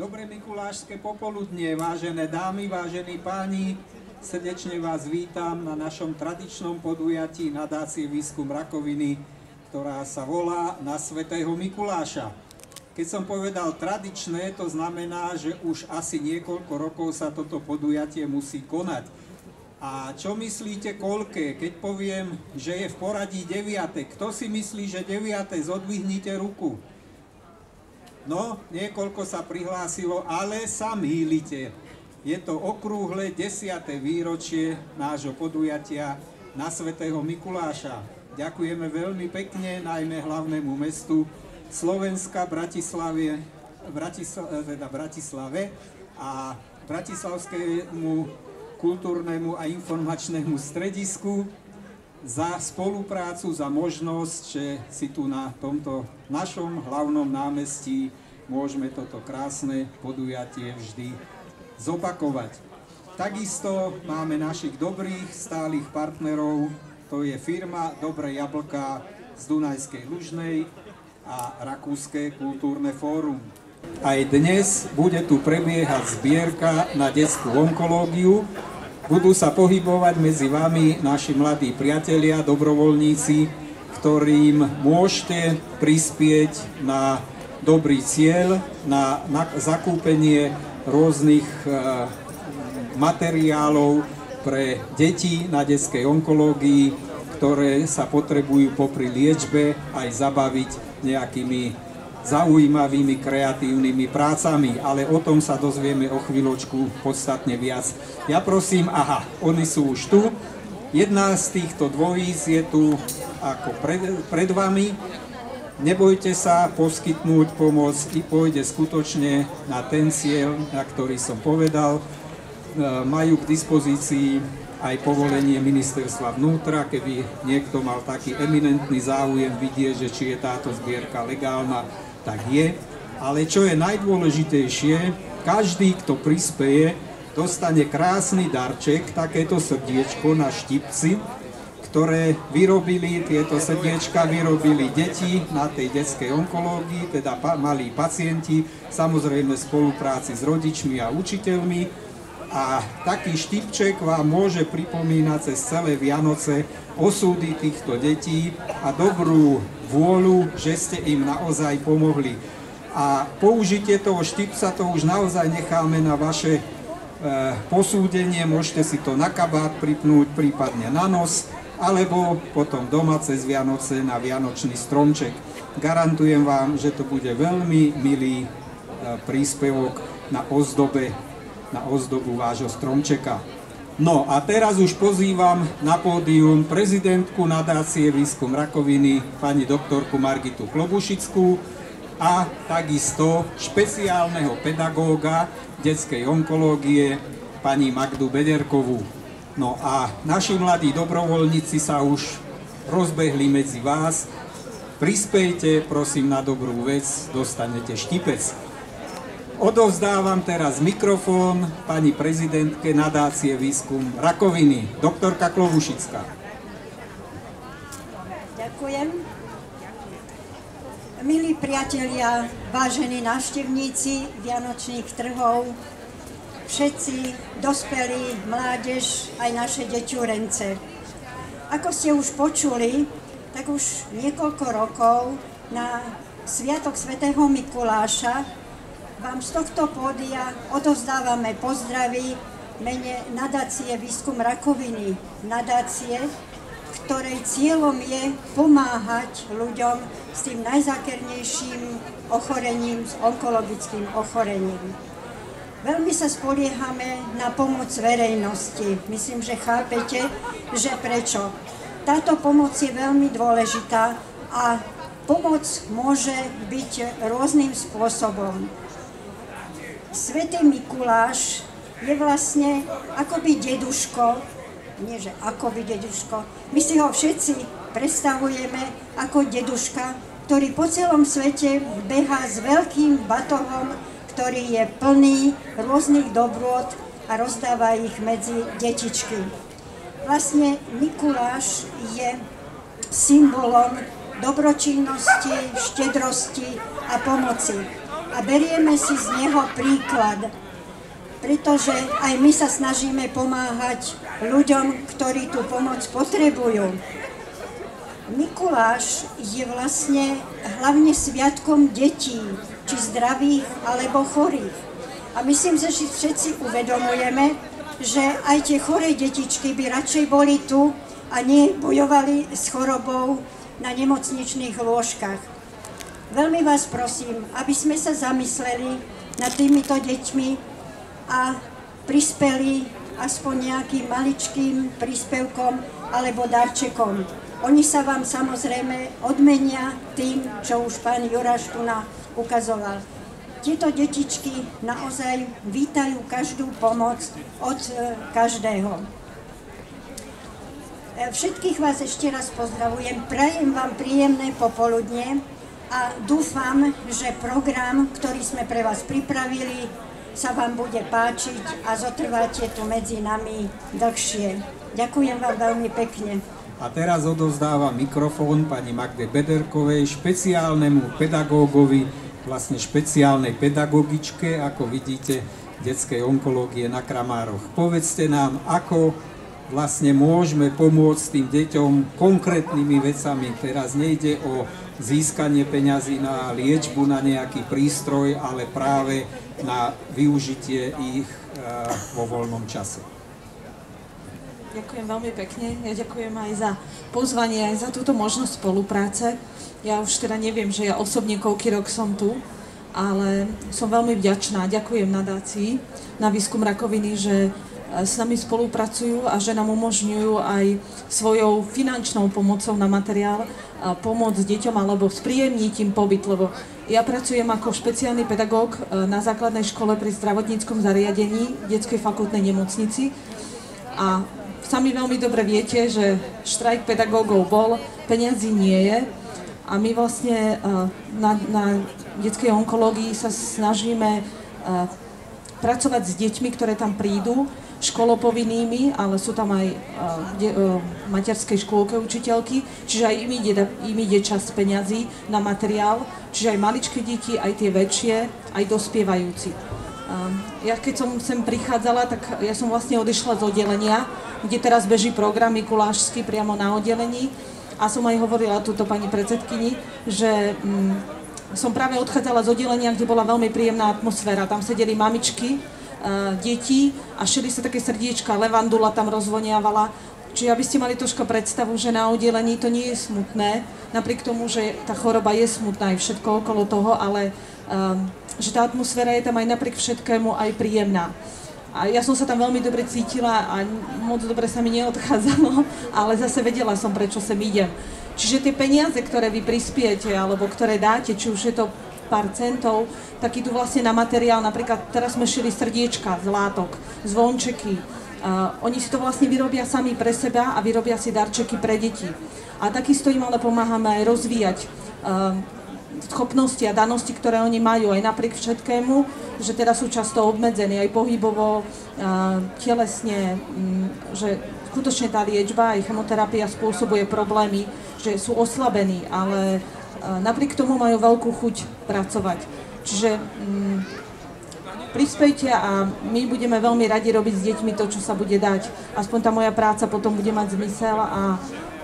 Dobré mikulášske popoludnie, vážené dámy, vážení páni. Srdečne vás vítam na našom tradičnom podujatí nadácie Výskum rakoviny, ktorá sa volá Na svätého Mikuláša. Keď som povedal tradičné, to znamená, že už asi niekoľko rokov sa toto podujatie musí konať. A čo myslíte koľké? Keď poviem, že je v poradí 9. Kto si myslí, že 9. Zodvihnite ruku. No, niekoľko sa prihlásilo, ale sa mýlite. Je to okrúhle 10. výročie nášho podujatia Na svätého Mikuláša. Ďakujeme veľmi pekne, najmä hlavnému mestu Slovenska, Bratislave a Bratislavskému kultúrnemu a informačnému stredisku za spoluprácu, za možnosť, že si tu na tomto našom hlavnom námestí môžeme toto krásne podujatie vždy zopakovať. Takisto máme našich dobrých, stálych partnerov, to je firma Dobré jablká z Dunajskej Lužnej a Rakúske kultúrne fórum. Aj dnes bude tu prebiehať zbierka na detskú onkológiu. Budú sa pohybovať medzi vami naši mladí priatelia, dobrovoľníci, ktorým môžete prispieť na dobrý cieľ, na zakúpenie rôznych materiálov pre deti na detskej onkológii, ktoré sa potrebujú popri liečbe aj zabaviť nejakými zaujímavými, kreatívnymi prácami, ale o tom sa dozvieme o chvíľočku podstatne viac. Ja prosím, oni sú už tu. Jedna z týchto dvojíc je tu ako pred vami. Nebojte sa poskytnúť pomoc i pôjde skutočne na ten cieľ, na ktorý som povedal. Majú k dispozícii aj povolenie ministerstva vnútra, keby niekto mal taký eminentný záujem vidieť, že či je táto zbierka legálna, tak je. Ale čo je najdôležitejšie, každý, kto prispeje, dostane krásny darček, takéto srdiečko na štipci, ktoré tieto srdiečka vyrobili deti na tej detskej onkológii, teda malí pacienti, samozrejme v spolupráci s rodičmi a učiteľmi. A taký štipček vám môže pripomínať cez celé Vianoce osudy týchto detí a dobrú vôľu, že ste im naozaj pomohli. A použitie toho štipca to už naozaj necháme na vaše posúdenie, môžete si to na kabát pripnúť, prípadne na nos, alebo potom doma cez Vianoce na vianočný stromček. Garantujem vám, že to bude veľmi milý príspevok na ozdobu vášho stromčeka. No a teraz už pozývam na pódium prezidentku nadácie Výskum rakoviny, pani doktorku Margitu Klobušickú a takisto špeciálneho pedagóga detskej onkológie, pani Magdu Bederkovú. No a naši mladí dobrovoľníci sa už rozbehli medzi vás. Prispejte, prosím, na dobrú vec, dostanete štipec. Odovzdávam teraz mikrofón pani prezidentke nadácie Výskum rakoviny, doktorka Klobušická. Ďakujem. Milí priatelia, vážení návštevníci vianočných trhov, všetci dospelí, mládež, aj naše deťurence. Ako ste už počuli, tak už niekoľko rokov na Sviatok svätého Mikuláša vám z tohto pódia odovzdávame pozdravy v mene nadácie Výskum rakoviny. Nadácie, ktorej cieľom je pomáhať ľuďom s tým najzákernejším ochorením, s onkologickým ochorením. Veľmi sa spoliehame na pomoc verejnosti. Myslím, že chápete, že prečo. Táto pomoc je veľmi dôležitá a pomoc môže byť rôznym spôsobom. Svätý Mikuláš je vlastne akoby deduško, nie že akoby deduško, my si ho všetci predstavujeme ako deduška, ktorý po celom svete behá s veľkým batohom, ktorý je plný rôznych dobrôt a rozdáva ich medzi detičky. Vlastne Mikuláš je symbolom dobročinnosti, štedrosti a pomoci. a berieme si z neho príklad, pretože aj my sa snažíme pomáhať ľuďom, ktorí tú pomoc potrebujú. Mikuláš je vlastne hlavne sviatkom detí, či zdravých alebo chorých. A myslím, že si všetci uvedomujeme, že aj tie choré detičky by radšej boli tu a nie bojovali s chorobou na nemocničných lôžkach. Veľmi vás prosím, aby sme sa zamysleli nad týmito deťmi a prispeli aspoň nejakým maličkým príspevkom alebo darčekom. Oni sa vám samozrejme odmenia tým, čo už pán Juraš tu ukazoval. Tieto detičky naozaj vítajú každú pomoc od každého. Všetkých vás ešte raz pozdravujem, prajem vám príjemné popoludne a dúfam, že program, ktorý sme pre vás pripravili, sa vám bude páčiť a zotrváte tu medzi nami dlhšie. Ďakujem vám veľmi pekne. A teraz odovzdávam mikrofón pani Magde Bederkovej, špeciálnemu pedagógovi, vlastne špeciálnej pedagogičke, ako vidíte, detskej onkológie na Kramároch. Povedzte nám, ako vlastne môžeme pomôcť tým deťom konkrétnymi vecami. Teraz nejde o získanie peňazí na liečbu, na nejaký prístroj, ale práve na využitie ich vo voľnom čase. Ďakujem veľmi pekne. Ja ďakujem aj za pozvanie, aj za túto možnosť spolupráce. Ja už teda neviem, že ja osobne koľký rok som tu, ale som veľmi vďačná. Ďakujem nadácii na výskum rakoviny, že s nami spolupracujú a že nám umožňujú aj svojou finančnou pomocou na materiál pomôcť deťom alebo spríjemniť im pobyt, lebo ja pracujem ako špeciálny pedagóg na základnej škole pri zdravotníckom zariadení v detskej fakultnej nemocnici a sami veľmi dobre viete, že štrajk pedagógov bol, peňazí nie je a my vlastne na detskej onkológii sa snažíme pracovať s deťmi, ktoré tam prídu, školopovinnými, ale sú tam aj materskej škôlke učiteľky, čiže aj im ide časť peňazí na materiál, čiže aj maličké deti, aj tie väčšie, aj dospievajúci. Ja keď som sem prichádzala, tak ja som vlastne odišla z oddelenia, kde teraz beží program mikulášsky priamo na oddelení a som aj hovorila túto pani predsedkyni, že som práve odchádzala z oddelenia, kde bola veľmi príjemná atmosféra. Tam sedeli mamičky, deti a šili sa také srdiečka, levandula tam rozvoniavala. Čiže aby ste mali troška predstavu, že na oddelení to nie je smutné, napriek tomu, že tá choroba je smutná aj všetko okolo toho, ale že tá atmosféra je tam aj napriek všetkému aj príjemná. A ja som sa tam veľmi dobre cítila a moc dobre sa mi neodchádzalo, ale zase vedela som, prečo sem idem. Čiže tie peniaze, ktoré vy prispiete alebo ktoré dáte, či už je to pár centov, tak idú vlastne na materiál. Napríklad teraz sme šili srdiečka z látok, zvončeky. Oni si to vlastne vyrobia sami pre seba a vyrobia si darčeky pre deti. A takisto im ale pomáhame aj rozvíjať schopnosti a danosti, ktoré oni majú aj napriek všetkému, že teraz sú často obmedzení aj pohybovo, telesne, že skutočne tá liečba aj chemoterapia spôsobuje problémy, že sú oslabení, ale napriek tomu majú veľkú chuť pracovať. Čiže prispejte a my budeme veľmi radi robiť s deťmi to, čo sa bude dať. Aspoň tá moja práca potom bude mať zmysel a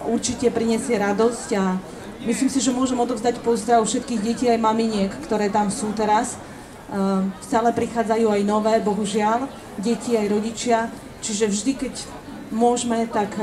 určite prinesie radosť a myslím si, že môžem odovzdať pozdrav všetkých detí aj maminiek, ktoré tam sú teraz. Stále prichádzajú aj nové, bohužiaľ, deti aj rodičia, čiže vždy, keď môžeme, tak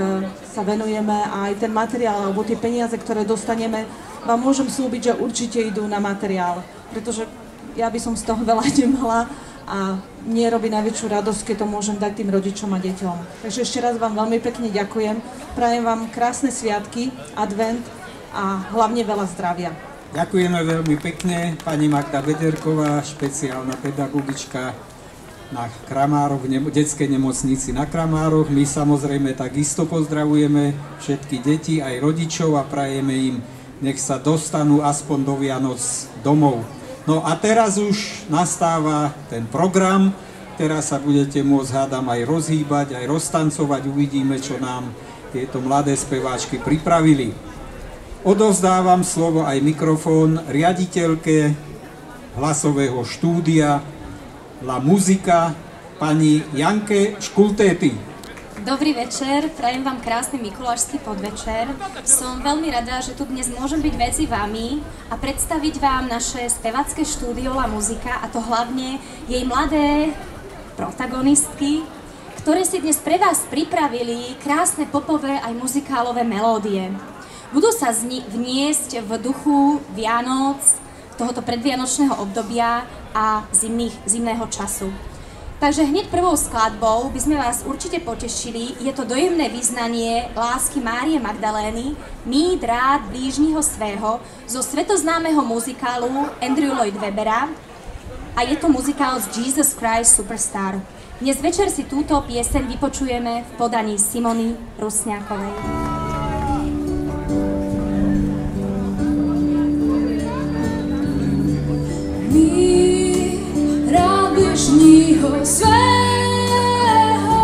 sa venujeme a aj ten materiál alebo tie peniaze, ktoré dostaneme, vám môžem slúbiť, že určite idú na materiál, pretože ja by som z toho veľa nemala a mne robí najväčšiu radosť, keď to môžem dať tým rodičom a deťom. Takže ešte raz vám veľmi pekne ďakujem, prajem vám krásne sviatky, advent a hlavne veľa zdravia. Ďakujeme veľmi pekne, pani Magda Bederková, špeciálna pedagogička na Kramároch, v detskej nemocnici na Kramároch. My samozrejme takisto pozdravujeme všetky deti, aj rodičov a prajeme im, nech sa dostanú aspoň do Vianoc domov. No a teraz už nastáva ten program, teraz sa budete môcť, hádam, aj rozhýbať, aj roztancovať, uvidíme, čo nám tieto mladé speváčky pripravili. Odovzdávam slovo aj mikrofón riaditeľke hlasového štúdia La Musica pani Janke Škultéty. Dobrý večer, prajem vám krásny mikulášsky podvečer. Som veľmi rada, že tu dnes môžem byť medzi vami a predstaviť vám naše spevacké štúdio La Musica, a to hlavne jej mladé protagonistky, ktoré si dnes pre vás pripravili krásne popové aj muzikálové melódie. Budú sa vniesť v duchu Vianoc, tohoto predvianočného obdobia a zimného času. Takže hneď prvou skladbou by sme vás určite potešili. Je to dojemné vyznanie lásky Márie Magdalény, Mít rád blížního svého, zo svetoznámeho muzikálu Andrew Lloyd Webbera, a je to muzikál z Jesus Christ Superstar. Dnes večer si túto pieseň vypočujeme v podaní Simony Rusňákovej. Bližního svého,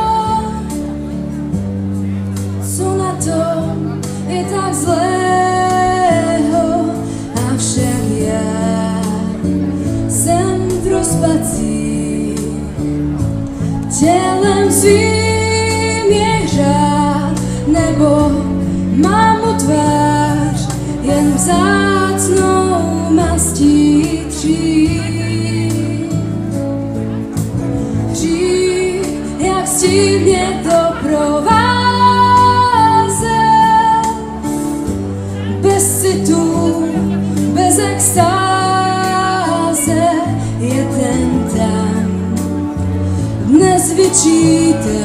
co na tom je tak zlého, avšak já jsem v rozpací, tělem svým je hřát, nebo mám mu tvář jen vzácnou mastí tří. Stívne doprovázel, bez citu, bez extáze, je ten tam, dnes vyčítám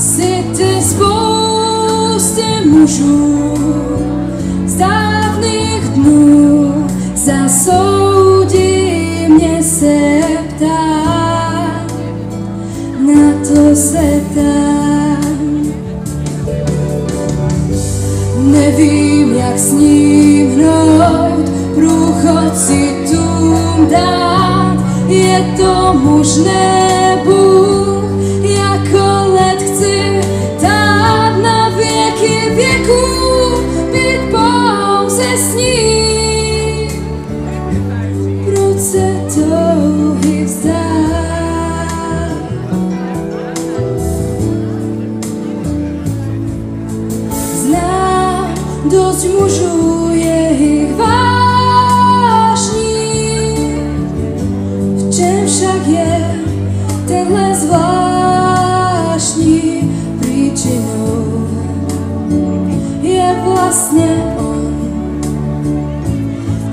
si ty spousty mužů z dávných dnů, zasoudí mě se ptát. Na to se tam nevím, jak s ním hnout, průchod si tům dát, je to možné, Bůh, jako let chci tát na věky věků, být pouze s ním, proč se touhy vzdát. Dost mužů je jich vážní, v čem však je tenhle zvláštní příčinou, je vlastně on,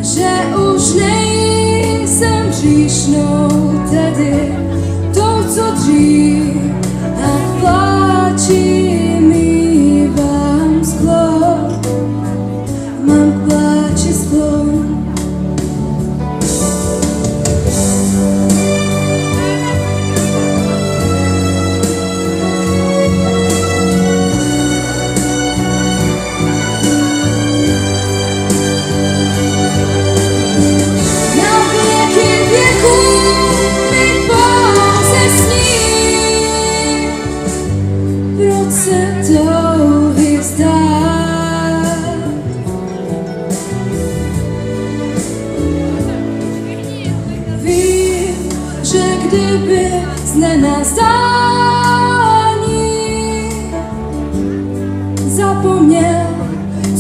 že už nejsem hříšnou, tedy tou, co dřív, a pláčí mívám sklon. Mám k pláči sklon. Na věky věků být pouze s ním, proč se touhy vzdát. Kdyby z nenazdání zapomněl,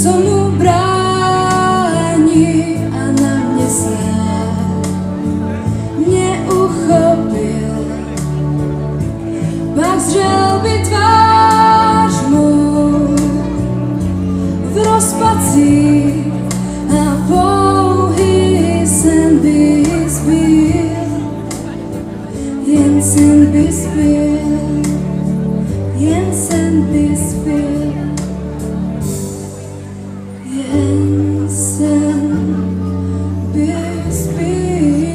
co mu brání, a na mě sám mě uchopil, pak zřel by tvář mou v rozpacích a pouhý sen by zbyl. Jen sen by zbyl, jen sen by zbyl, jen sen by zbyl.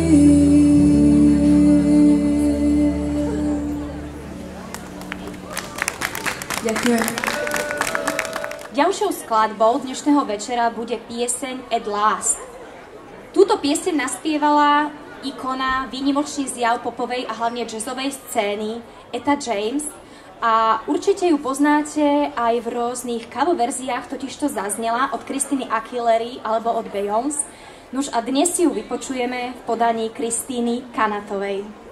Ďakujem. Ďalšou skladbou dnešného večera bude pieseň At Last. Túto pieseň naspievala ikona, výnimočný zjav popovej a hlavne jazzovej scény Etta James, a určite ju poznáte aj v rôznych cover verziách, totiž to zaznela od Christiny Aguilery alebo od Beyoncé. Nuž a dnes si ju vypočujeme v podaní Kristíny Kanatovej.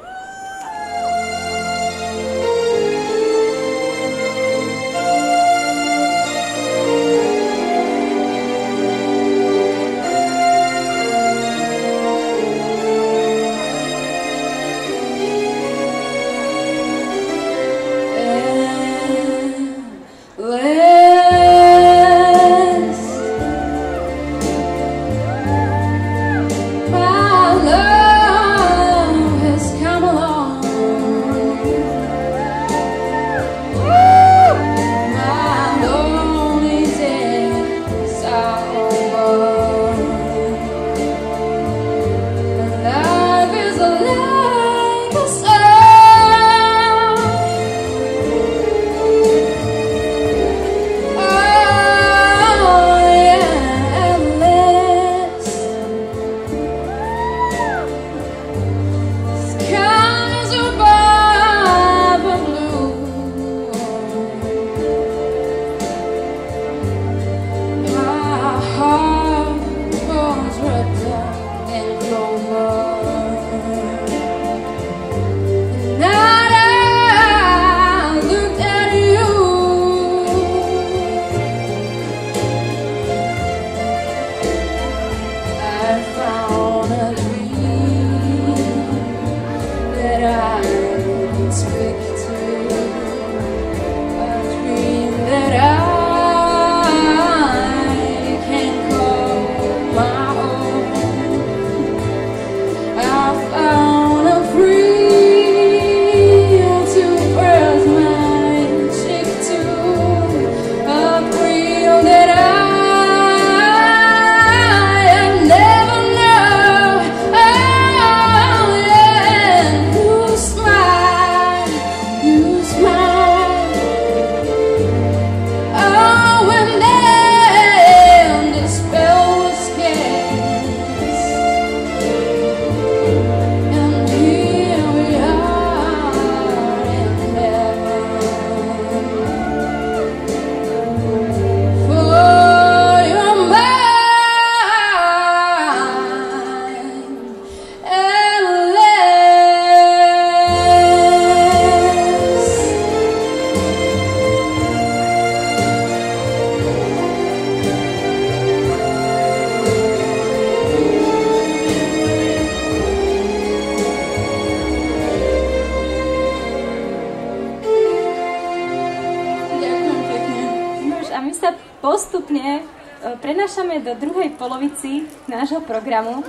Postupne prenášame do druhej polovici nášho programu,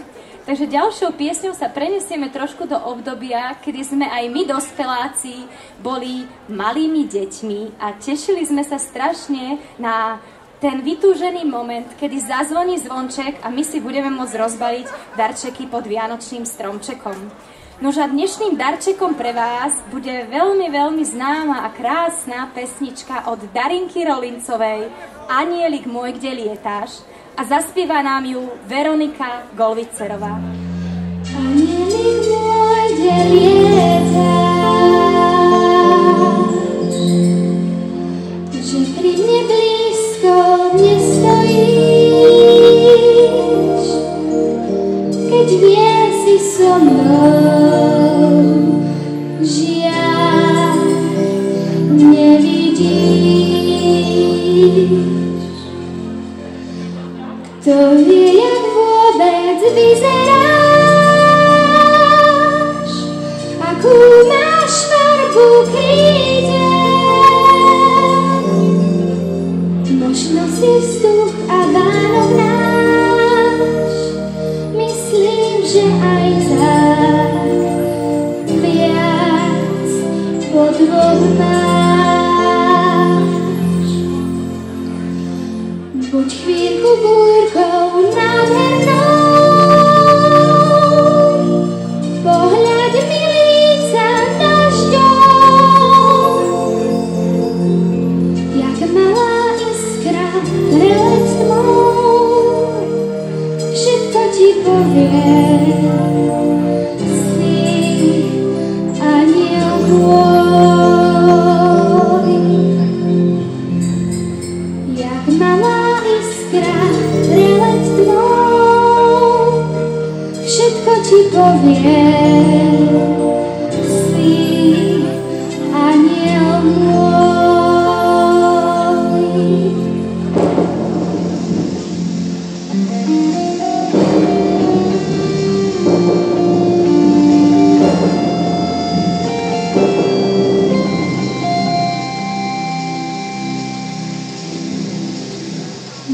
takže ďalšou piesňou sa prenesieme trošku do obdobia, kedy sme aj my dospeláci boli malými deťmi a tešili sme sa strašne na ten vytúžený moment, kedy zazvoní zvonček a my si budeme môcť rozbaliť darčeky pod vianočným stromčekom. Nož a dnešným darčekom pre vás bude veľmi, veľmi známa a krásna pesnička od Darinky Rolincovej Anielik môj, kde lietáš, a zaspieva nám ju Veronika Golvicerová. Anielik môj, kde lietáš, že pri mne blízko nestojíš, keď vie si so mnou, žiaľ nevidíš. Kto vie, jak vôbec vyzeráš, akú máš farbu krídel, možno si vzduch a Vánok náš, myslím, že aj tak viac podvod máš. Buď chvíľku búrkou nádhernou, pohľad mi líca dažďom, jak malá iskra prelet tmou, všetko ti poviem, si aniel môj, jak malá iskra prelet tmou, ti poviem, si aniel môj.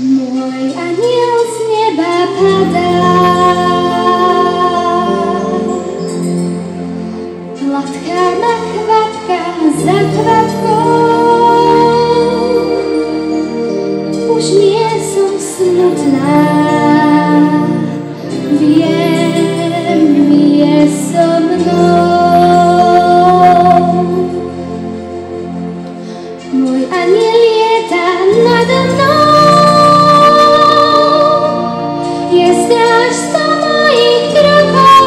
Môj aniel z neba padá, hladká ma chvatka za chvatkou. Už nie som smutná, viem, je so mnou. Môj aniel lieta nado mnou, je strážca mojich krokov.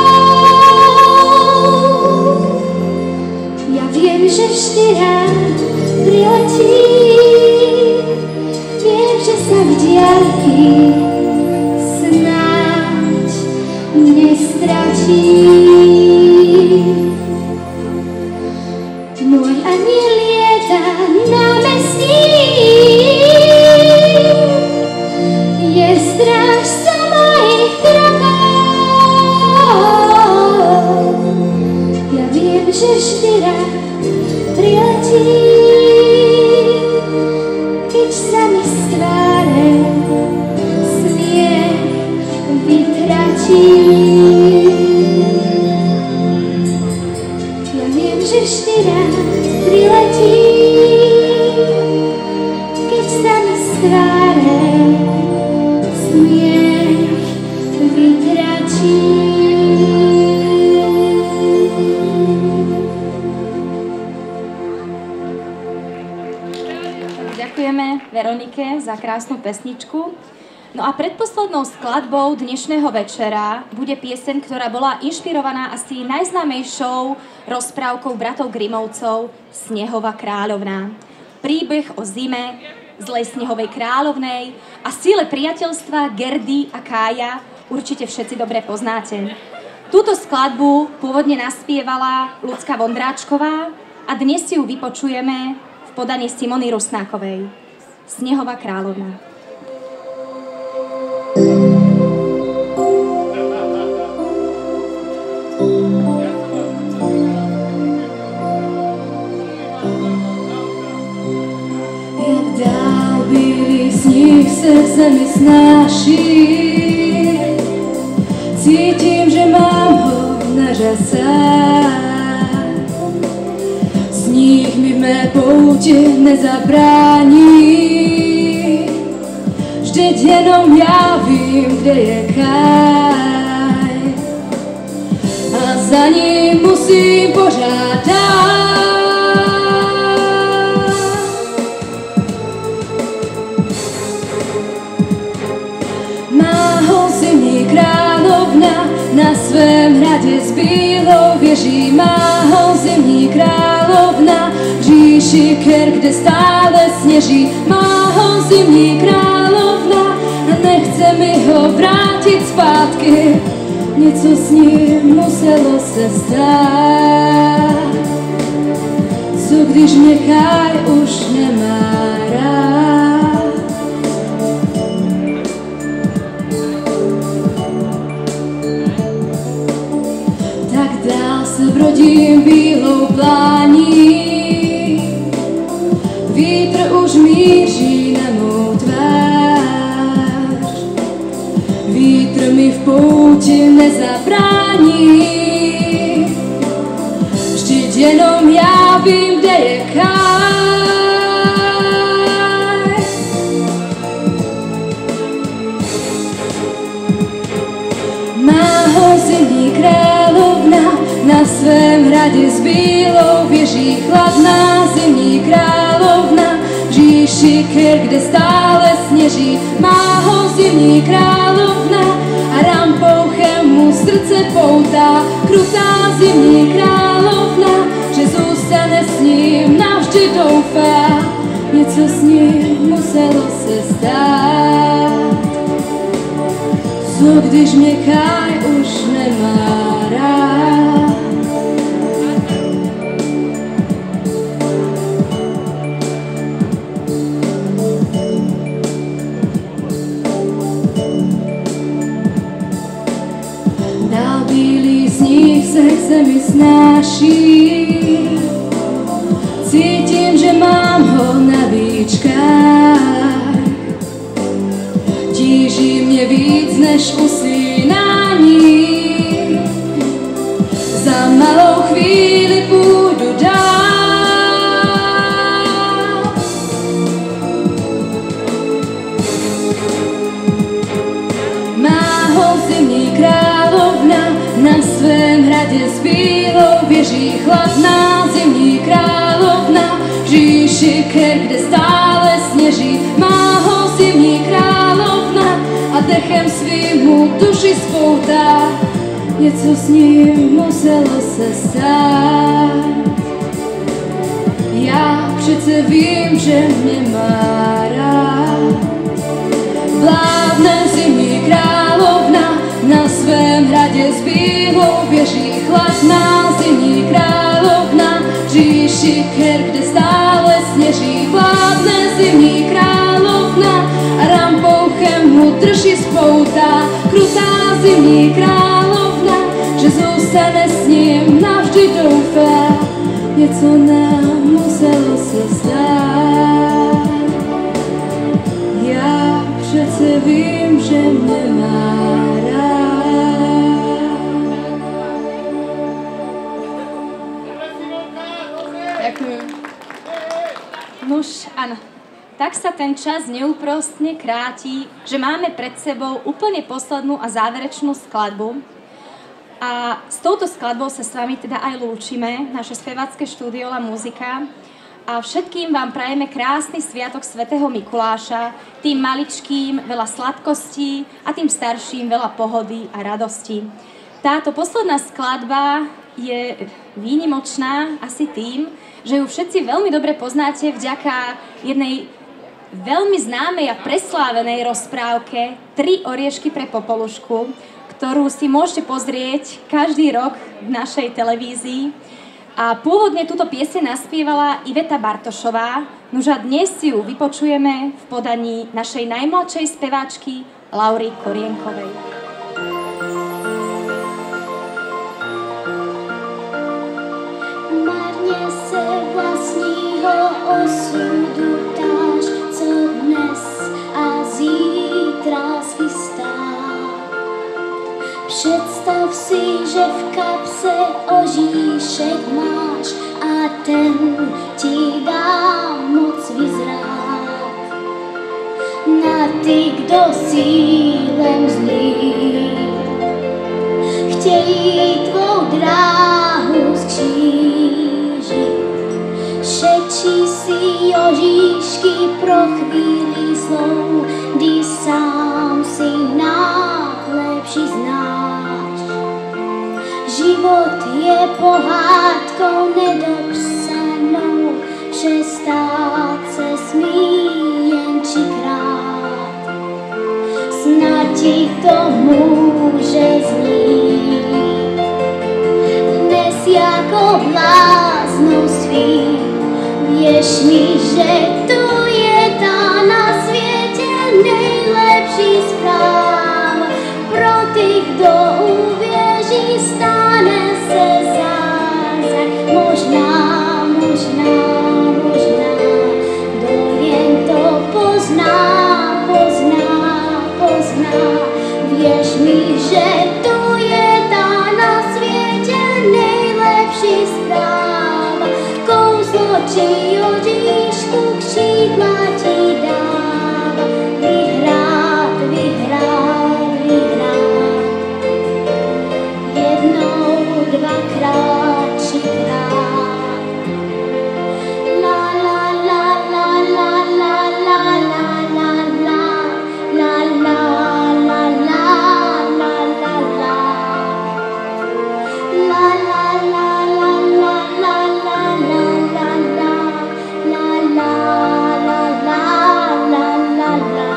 Ja viem, že vždy rád priletí, viem, že sa v diaľky snáď nestratí. Môj aniel lieta námestí, je strážca mojich krokov. Ja viem, že vždy rád priletí, keď sa mi z tváre smiech vytratí. Ja viem, že vždy rád priletí, keď sa mi z tváre smiech vytratí. Ďakujeme Veronike za krásnu pesničku. No a predposlednou skladbou dnešného večera bude pieseň, ktorá bola inšpirovaná asi najznámejšou rozprávkou bratov Grimovcov Snehová kráľovná. Príbeh o zime, zlej snehovej kráľovnej a síle priateľstva Gerdy a Kája určite všetci dobre poznáte. Túto skladbu pôvodne naspievala Ľudská Vondráčková a dnes si ju vypočujeme v podaní Simony Rusnákovej. Snehová kráľovná. Jak dál bílý sníh se v zemi snáší, cítím, že mám ho na řasách. Sníh mi v mé pouti nezabrání, vždyť jenom já vím, kde je Káj, a za ním musím pořád dát. Má ho zimní královna na svém hradě s bílou věží, má ho zimní královna v říši ker, kde stále sněží. Má ho zimní královna a nechce mi ho vrátit zpátky, něco s ním muselo se stát. Co když mě Káj už nemá rád? Tak dál se brodím bílou plání, vítr už míří na mou tvář. Vítr mi v pouti nezabrání, vždyť jenom já vím, kde je Káj. Má ho zimní královna na svém hradě s bílou věží, chladná zimní královna v říši ker, kde stále sněží. Má ho zimní královna a rampouchem mu srdce poutá, krutá zimní královna, že zůstane s ním navždy doufá. Něco s ním muselo se stát. Co když mě Káj už nemá se k zemi snáší. Cítim, že mám ho na výčkách. Tíži mne víc než usínání. Za malou chvíli půjdu dál. Má ho zimní královna na svém hradě s bílou věží chladná. Zimní královna v říši ker, kde stále sněží. Má ho zimní královna a dechem svým mu duši spoutá. Něco s ním muselo se stát. Já přece vím, že mě má rád. Vládne zimní královna na svém hradě s bílou věží chladná. Zimní královna v říši ker, kde stále sněží. Vládne zimní královna a rampouchem mu drží spoutá. Krutá zimní královna, že zůstane s ním navždy doufá. Něco nám muselo se stát. Já přece vím, že mě má rád. Ďakujem. Nuž, áno. Tak sa ten čas neúprostne kráti, že máme pred sebou úplne poslednú a záverečnú skladbu. A s touto skladbou sa s vami teda aj lúčime, naše spevácké štúdio La Muzika. A všetkým vám prajeme krásny sviatok svätého Mikuláša, tým maličkým veľa sladkostí a tým starším veľa pohody a radosti. Táto posledná skladba je výnimočná asi tým, že ju všetci veľmi dobre poznáte vďaka jednej veľmi známej a preslávenej rozprávke Tri oriešky pre Popolušku, ktorú si môžete pozrieť každý rok v našej televízii. A pôvodne túto pieseň naspievala Iveta Bartošová, nož a dnes si ju vypočujeme v podaní našej najmladšej speváčky Laury Korienkovej. Marně se vlastního osudu ptáš, co dnes a zítra schystá. Představ si, že v kapse oříšek máš a ten ti dá moc vyzrát. Na ty, kdo sílem zlý chtějí tvou dráhu skřížit, šetří si oříšky pro chvíli zlou, kdy sám si náhle přiznáš. Život je pohádkou nedopsanou, přestát se smí jen 3krát. Snad ti to může znít dnes jako bláznoství. Věř mi, že to je ta na světě nejlepší zpráva. Pro ty, kdo uvěří, stane se zázrak. Možná, možná, možná, kdo jen to pozná, pozná, pozná. Věř mi, že to je ta na světě nejlepší zpráva. Kouzlo či oříšku křídla ti dává. Vyhrát, vyhrát, vyhrát. Jednou, dvakrát, 3krát. La la la la la la la la la la la la la la la la. La la la la la la la la la la.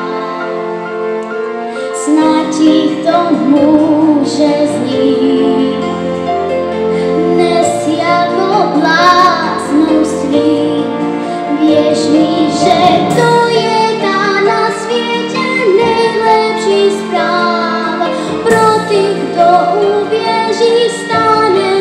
Snad ti to může znít dnes jako bláznoství. Věř mi, že to je ta na světě nejlepší zpráva. Pro ty, kdo uvěří, stane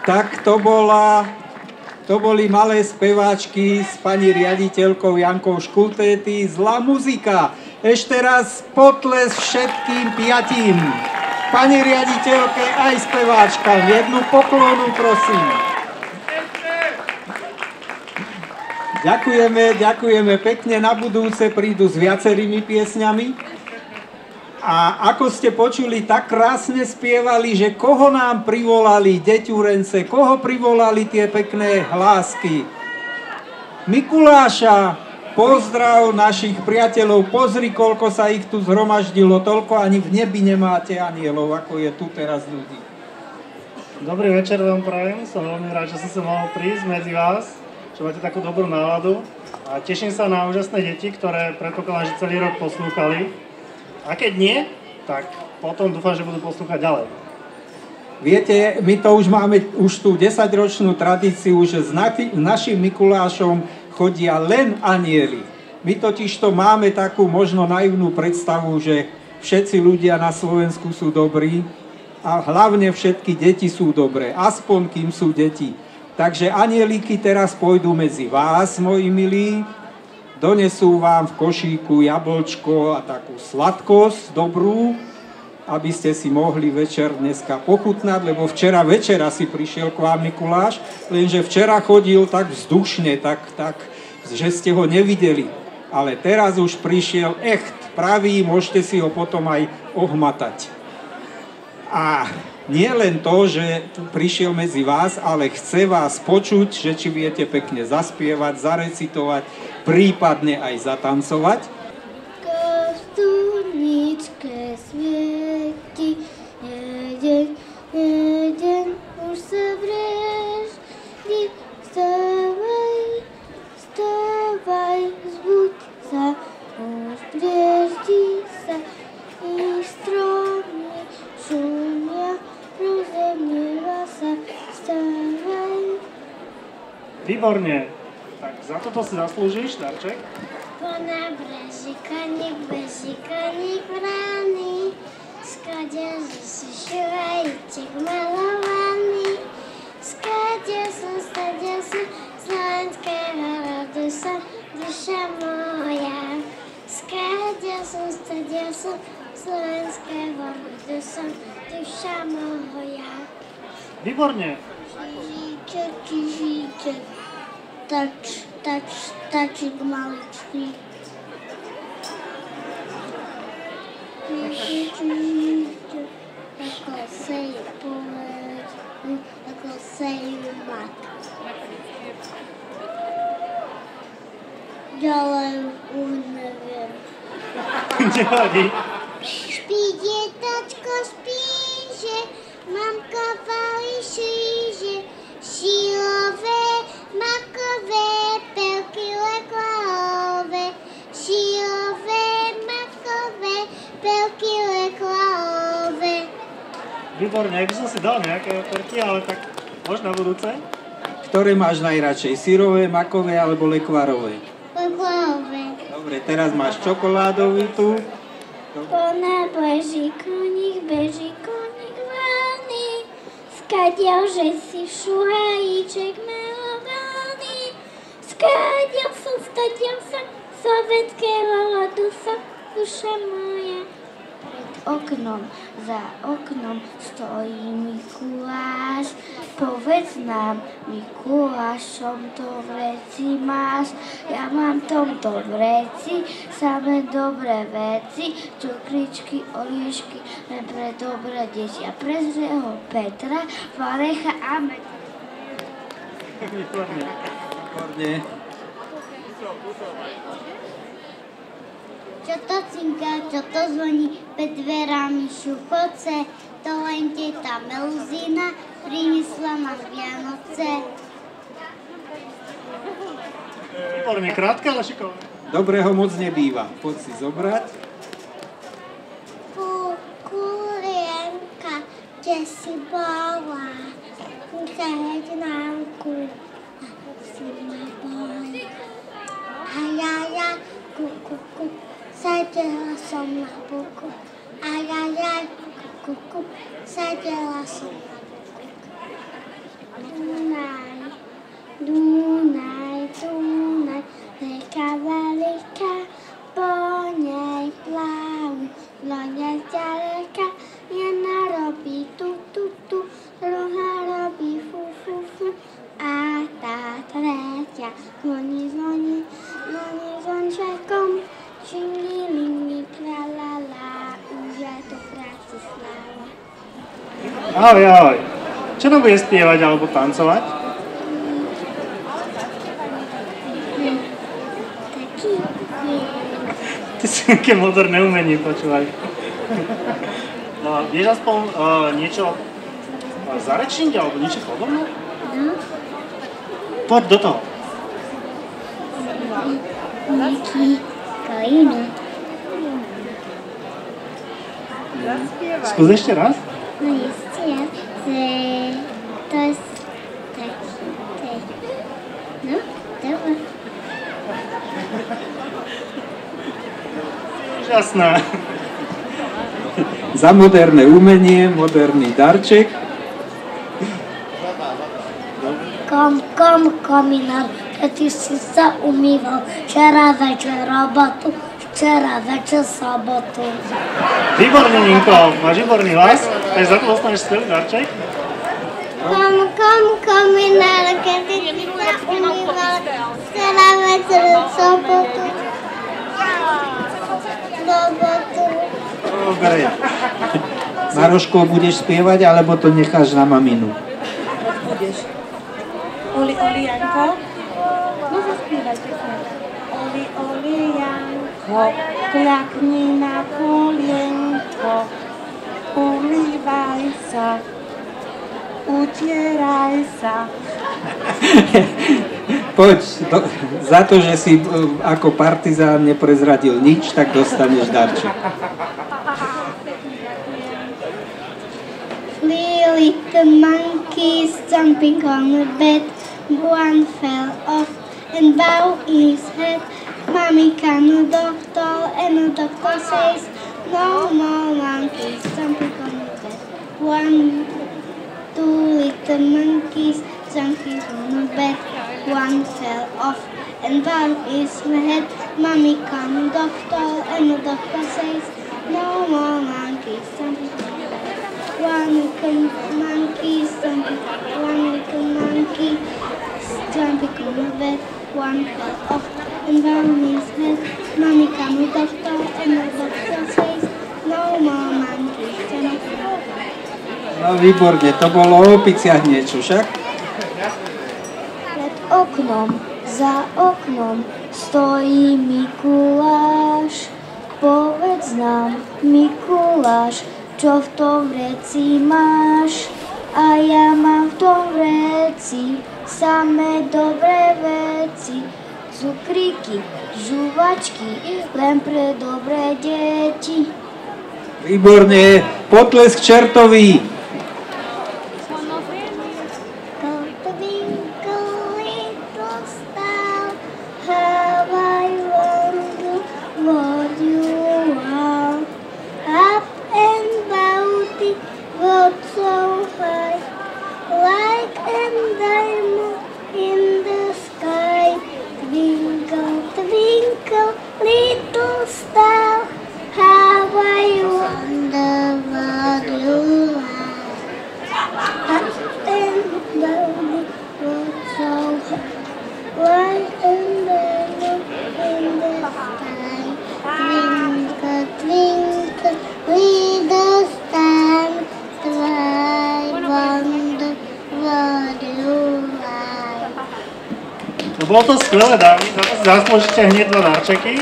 Tak to boli malé speváčky s pani riaditeľkou Jankou Škultéty, Zlá muzika. Ešte raz potles všetkým 5. Pani riaditeľke aj speváčkam. Jednu poklonu, prosím. Ďakujeme pekne. Na budúce prídu s viacerými piesňami. A ako ste počuli, tak krásne spievali, že koho nám privolali deťurence, koho privolali tie pekné hlásky. Mikuláša, pozdrav našich priateľov, pozri, koľko sa ich tu zhromaždilo, toľko ani v nebi nemáte anielov, ako je tu teraz ľudí. Dobrý večer vám prajem, som veľmi rád, že som sa mohol prísť medzi vás, že máte takú dobrú náladu a teším sa na úžasné deti, ktoré predpokladám, že celý rok poslúchali. A keď nie, tak potom dúfam, že budú poslúchať ďalej. Viete, my to už máme tú 10-ročnú tradíciu, že s našim Mikulášom chodia len anjeli. My totižto máme takú možno naivnú predstavu, že všetci ľudia na Slovensku sú dobrí a hlavne všetky deti sú dobré, aspoň kým sú deti. Takže anielíky teraz pôjdu medzi vás, moji milí, donesú vám v košíku jablčko a takú sladkosť dobrú, aby ste si mohli večer dneska pochutnať, lebo včera večer asi prišiel k vám Mikuláš, lenže včera chodil tak vzdušne, tak, že ste ho nevideli. Ale teraz už prišiel echt pravý, môžete si ho potom aj ohmatať. A nie len to, že prišiel medzi vás, ale chce vás počuť, že či viete pekne zaspievať, zarecitovať, prípadne aj zatancovať. Kostúrničke svieti, jeden už sa vreždi, vstávaj, zbuď sa, už vreždi sa, i stromy šumia, rozemnieva sa, vstávaj. Výborne. Tak za toto si zaslúžiš, darček. Pana brežikoník, bežikoník vrany, skade si šuvajíček malovaný. Skade som, slovenského rodu som, duša moja. Skade som, slovenského rodu som, duša moja. Výborne. Kýžiček. Tačík maličký. Ako sejú povedz, ako sejú mat. Ďalej už neviem. Nevadí. Spí, dietačko, spí, že mamka valí šíže, šílové, makové, pelky lekválové, šílové, makové, pelky lekválové. Výborne, ak by som si dal nejaké perky, ale tak možno na budúce. Ktoré máš najradšej? Syrové, makové alebo lekvárové? Lekválové. Dobre, teraz máš čokoládový tu. Pona beží koník vány, skadiaľ, že si šuhajíček malovaný. Skadiaľ som, slovenského rodu som, duša moja. Pred oknom, za oknom stojí Mikuláš. Povedz nám, Mikulášom, to vreci máš. Ja mám tom to vreci, samé dobré veci, čokričky, oliešky, len pre dobré deti. A pre zlého Petra, Varecha a Metra. Výborne. Čo to cinká, čo to zvoní, pred dverami šupoce, to len teta Meluzina priniesla nám Vianoce. Výborne, krátke, ale šikovné. Dobrého moc nebýva. Poď si zobrať. Kulienka, kde si bola, keď námku, a si ma bola. A ja, sadela som na boku. A ja, sadela som na boku. Ahoj, ahoj. Čo nám bude spievať alebo tancovať? Ty si nejaké moderné umenie, počúvaj. Vieš aspoň niečo zarečniť alebo niečo podobné? Poď do toho. Skús ešte raz. No ešte raz. To je taký. No, dobre. Úžasné. Za moderné umenie, moderný darček. Komínam, keď si sa umýval včera večer robotu, včera večer sobotu. Výborný, Ninko, máš výborný hlas, takže za to dostaneš skvelý darček. Komínam, keď si sa umýval včera večer sobotu, robotu. Dobre. Maroško, budeš spievať, alebo to necháš na maminu? Budeš. Oli, Janko. No zaspievaj pekne. Oli, Janko, kľakni na kolienko, umývaj sa, utieraj sa. Poď, za to, že si ako partizán neprezradil nič, tak dostaneš darček. Little monkeys jumping on the bed. One fell off and bowed his head. Mommy came to the doctor and the doctor says, no more monkeys jumping on the bed. Two little monkeys jumping on the bed. One fell off and bowed his head. Mommy came to the doctor and the doctor says, no more monkeys jumping on the bed. One little monkey jumping on the bed. One fell off and bowed his head. Mommy came to the doctor and the doctor says, no more monkeys jumping on the bed. No výborne, to bolo o opiciach niečo, však? Pred oknom, za oknom stojí Mikuláš. Povedz nám, Mikuláš, čo v tom vreci máš? A ja mám v tom vreci samé dobré veci. Cukríky, žuvačky, len pre dobré deti. Výborne, potlesk čertový. Bolo to skvelé, dámy, za to si zaslúžite hneď 2 darčeky.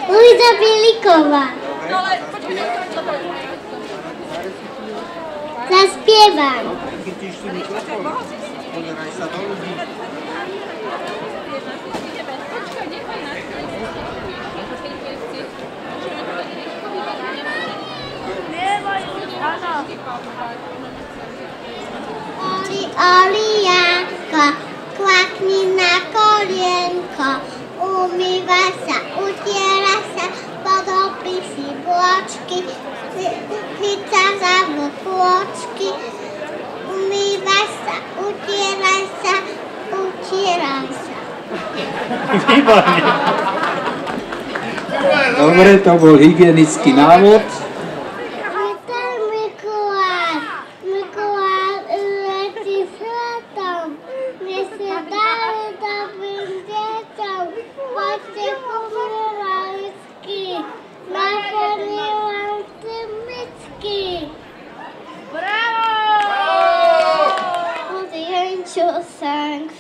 Luisa Biliková. Zaspievam. Oli, Janko, klakni na kolienko, umývaj sa, utieraj sa, podopri si bločky, chyca za vlkôčky, umývaj sa, utieraj sa, utieraj sa. Výborne. Dobre, to bol hygienický návod. Bravo!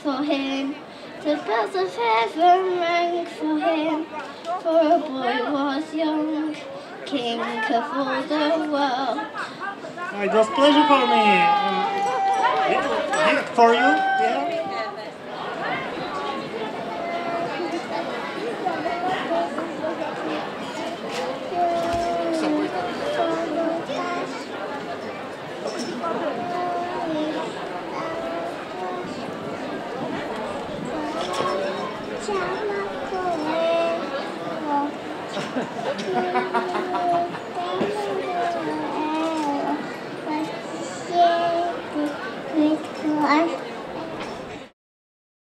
for him. The bells of heaven rang for him. For a boy was young, king of all the world. It was pleasure for me. Gift for you. Yeah. Ciao.